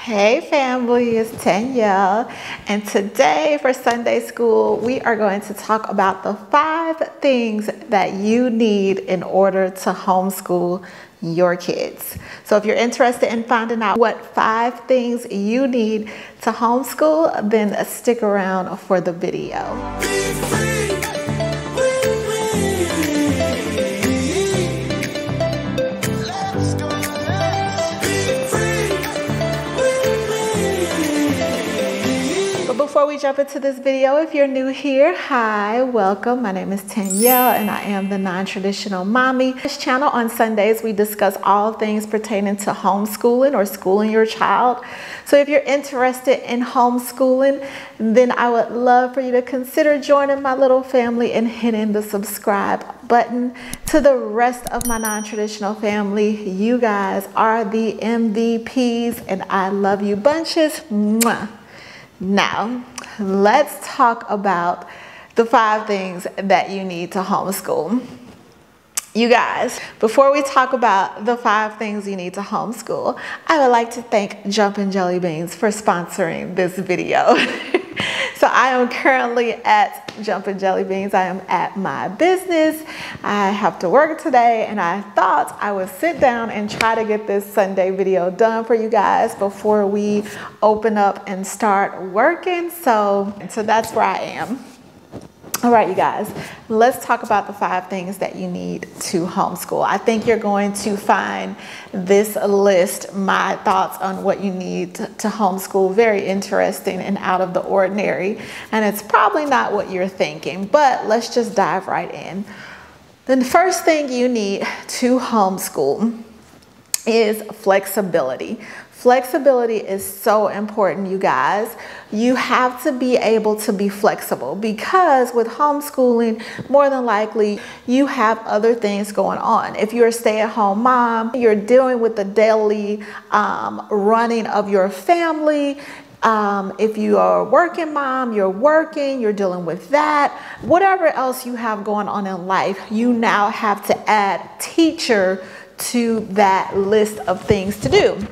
Hey family, it's Danielle, and today for Sunday school we are going to talk about the 5 things that you need in order to homeschool your kids. So if you're interested in finding out what 5 things you need to homeschool, then stick around for the video. Before we jump into this video, if you're new here, hi, welcome. My name is Danielle and I am the non-traditional mommy. This channel on Sundays, we discuss all things pertaining to homeschooling or schooling your child. So if you're interested in homeschooling, then I would love for you to consider joining my little family and hitting the subscribe button. To the rest of my non-traditional family, you guys are the MVPs and I love you bunches. Mwah. Now, let's talk about the 5 things that you need to homeschool. You guys, before we talk about the 5 things you need to homeschool, I would like to thank Jumpin' Jelly Beans for sponsoring this video. So I am currently at Jumpin' Jelly Beans. I am at my business. I have to work today and I thought I would sit down and try to get this Sunday video done for you guys before we open up and start working. So that's where I am. All right, you guys, let's talk about the 5 things that you need to homeschool. I think you're going to find this list, my thoughts on what you need to homeschool, very interesting and out of the ordinary. And it's probably not what you're thinking, but let's just dive right in. The first thing you need to homeschool is flexibility. Flexibility is so important, you guys. You have to be able to be flexible because with homeschooling, more than likely, you have other things going on. If you're a stay-at-home mom, you're dealing with the daily running of your family. If you are a working mom, you're working, you're dealing with that. Whatever else you have going on in life, you now have to add teacher to that list of things to do.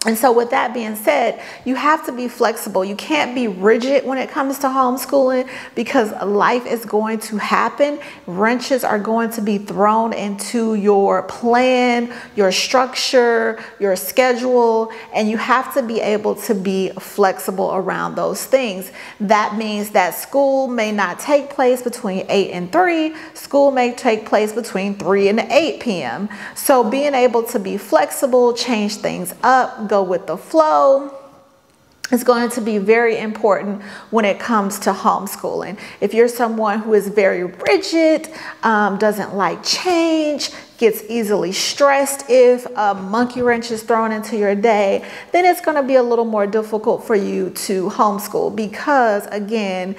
And so with that being said, you have to be flexible. You can't be rigid when it comes to homeschooling because life is going to happen. Wrenches are going to be thrown into your plan, your structure, your schedule, and you have to be able to be flexible around those things. That means that school may not take place between 8 and 3. School may take place between 3 and 8 p.m. So being able to be flexible, change things up, go with the flow is going to be very important when it comes to homeschooling. If you're someone who is very rigid, doesn't like change, gets easily stressed if a monkey wrench is thrown into your day, then it's going to be a little more difficult for you to homeschool because, again,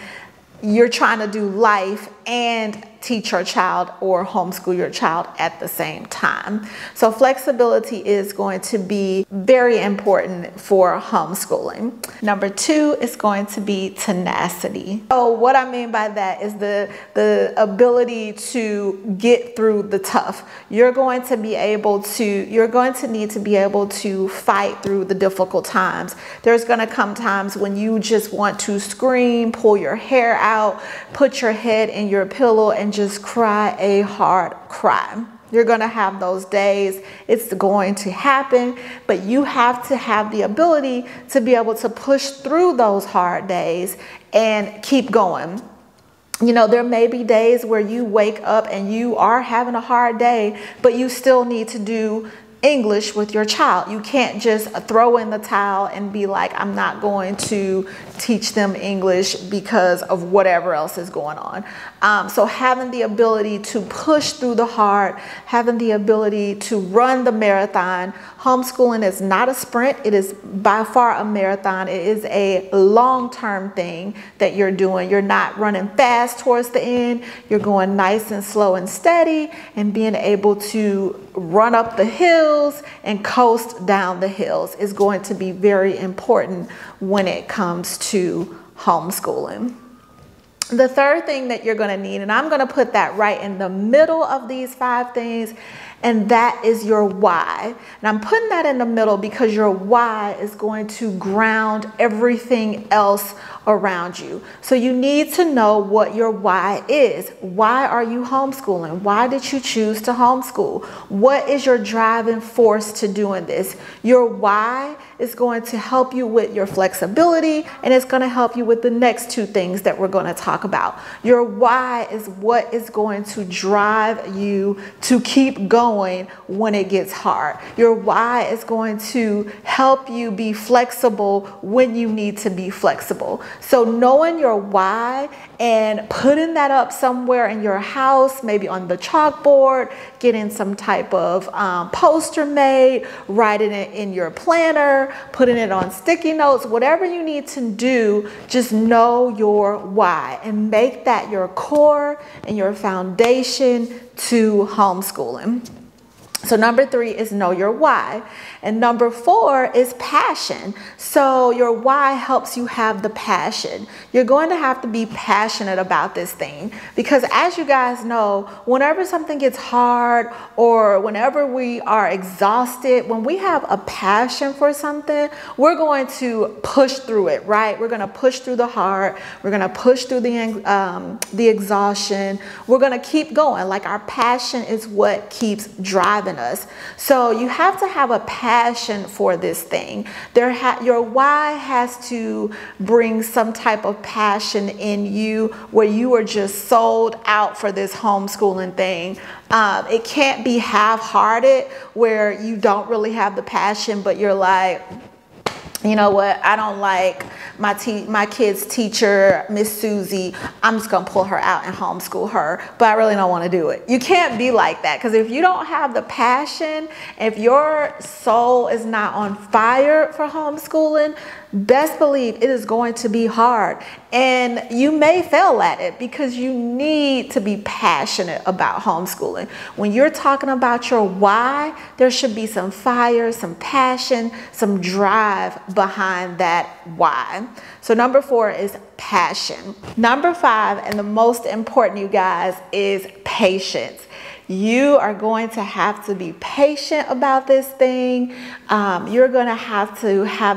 you're trying to do life and teach your child or homeschool your child at the same time. So flexibility is going to be very important for homeschooling. Number 2 is going to be tenacity. So what I mean by that is the ability to get through the tough. You're going to need to be able to fight through the difficult times. There's going to come times when you just want to scream, pull your hair out, put your head in your pillow and just cry a hard cry. You're going to have those days. It's going to happen, but you have to have the ability to be able to push through those hard days and keep going. You know, there may be days where you wake up and you are having a hard day, but you still need to do English with your child. You can't just throw in the towel and be like, I'm not going to teach them English because of whatever else is going on. So having the ability to push through the hard, having the ability to run the marathon. Homeschooling is not a sprint. It is by far a marathon. It is a long-term thing that you're doing. You're not running fast towards the end. You're going nice and slow and steady and being able to run up the hills and coast down the hills is going to be very important when it comes to homeschooling. The third thing that you're going to need, and I'm going to put that right in the middle of these 5 things, And that is your why. And I'm putting that in the middle because your why is going to ground everything else around you. So you need to know what your why is. Why are you homeschooling? Why did you choose to homeschool? What is your driving force to doing this? Your why is going to help you with your flexibility, and it's going to help you with the next two things that we're going to talk about. Your why is what is going to drive you to keep going when it gets hard. Your why is going to help you be flexible when you need to be flexible. So knowing your why and putting that up somewhere in your house, maybe on the chalkboard, getting some type of poster made, writing it in your planner, putting it on sticky notes, whatever you need to do, just know your why and make that your core and your foundation to homeschooling. So number 3 is know your why. And number 4 is passion. So your why helps you have the passion. You're going to have to be passionate about this thing, because as you guys know, whenever something gets hard or whenever we are exhausted, when we have a passion for something, we're going to push through it, right? We're going to push through the hard. We're going to push through the exhaustion. We're going to keep going. Like, our passion is what keeps driving us. So you have to have a passion for this thing. Your why has to bring some type of passion in you where you are just sold out for this homeschooling thing. It can't be half-hearted where you don't really have the passion, but you're like, you know what, I don't like my kid's teacher, Miss Susie. I'm just going to pull her out and homeschool her, but I really don't want to do it. You can't be like that, because if you don't have the passion, if your soul is not on fire for homeschooling, best believe it is going to be hard, and you may fail at it because you need to be passionate about homeschooling. When you're talking about your why, there should be some fire, some passion, some drive behind that why. So number 4 is passion. Number 5, and the most important, you guys, is patience. You are going to have to be patient about this thing. You're going to have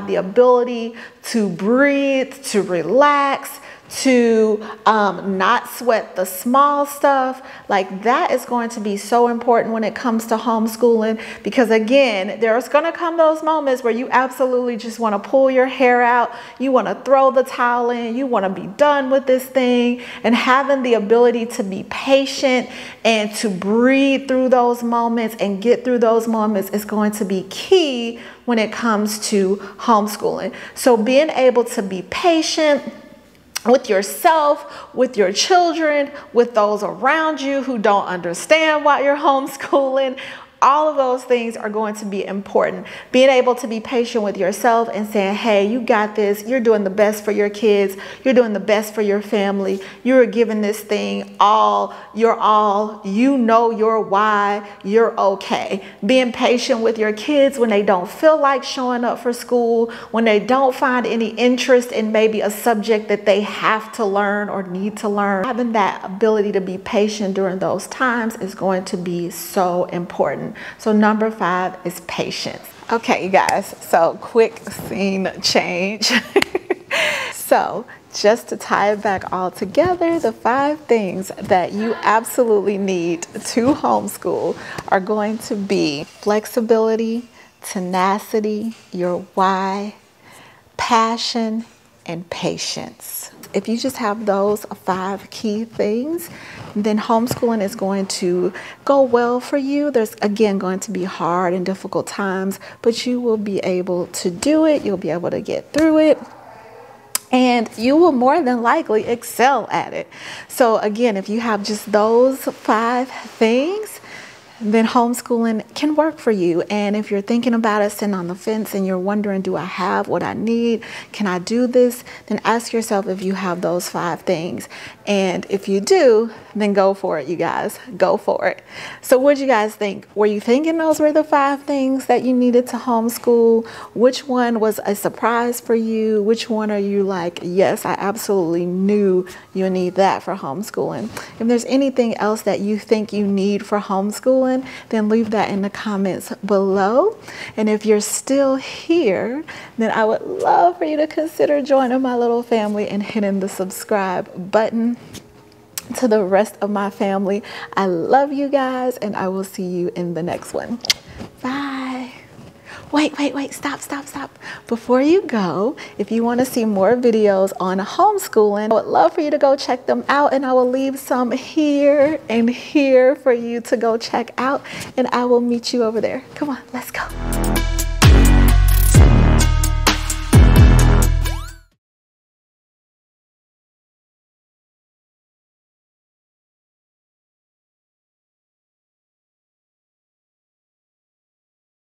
the ability to breathe, to relax, to not sweat the small stuff. Like, that is going to be so important when it comes to homeschooling, because again, there's going to come those moments where you absolutely just want to pull your hair out. You want to throw the towel in. You want to be done with this thing. And having the ability to be patient and to breathe through those moments and get through those moments is going to be key when it comes to homeschooling. So being able to be patient with yourself, with your children, with those around you who don't understand why you're homeschooling, all of those things are going to be important. Being able to be patient with yourself and saying, hey, you got this. You're doing the best for your kids. You're doing the best for your family. You're giving this thing all. You're all. You know your why. You're okay. Being patient with your kids when they don't feel like showing up for school, when they don't find any interest in maybe a subject that they have to learn or need to learn. Having that ability to be patient during those times is going to be so important. So number 5 is patience. Okay, you guys, so quick scene change. So just to tie it back all together, the 5 things that you absolutely need to homeschool are going to be flexibility, tenacity, your why, passion, and patience. If you just have those 5 key things, then homeschooling is going to go well for you. There's, again, going to be hard and difficult times, but you will be able to do it. You'll be able to get through it, and you will more than likely excel at it. So again, if you have just those 5 things, then homeschooling can work for you. And if you're thinking about it, sitting on the fence, and you're wondering, do I have what I need? Can I do this? Then ask yourself if you have those 5 things. And if you do, then go for it, you guys. Go for it. So what did you guys think? Were you thinking those were the 5 things that you needed to homeschool? Which one was a surprise for you? Which one are you like, yes, I absolutely knew you need that for homeschooling? If there's anything else that you think you need for homeschooling, homeschooling, then leave that in the comments below. And if you're still here, then I would love for you to consider joining my little family and hitting the subscribe button. To the rest of my family, I love you guys, and I will see you in the next one. Bye. Wait, stop. Before you go, if you want to see more videos on homeschooling, I would love for you to go check them out, and I will leave some here and here for you to go check out, and I will meet you over there. Come on, let's go.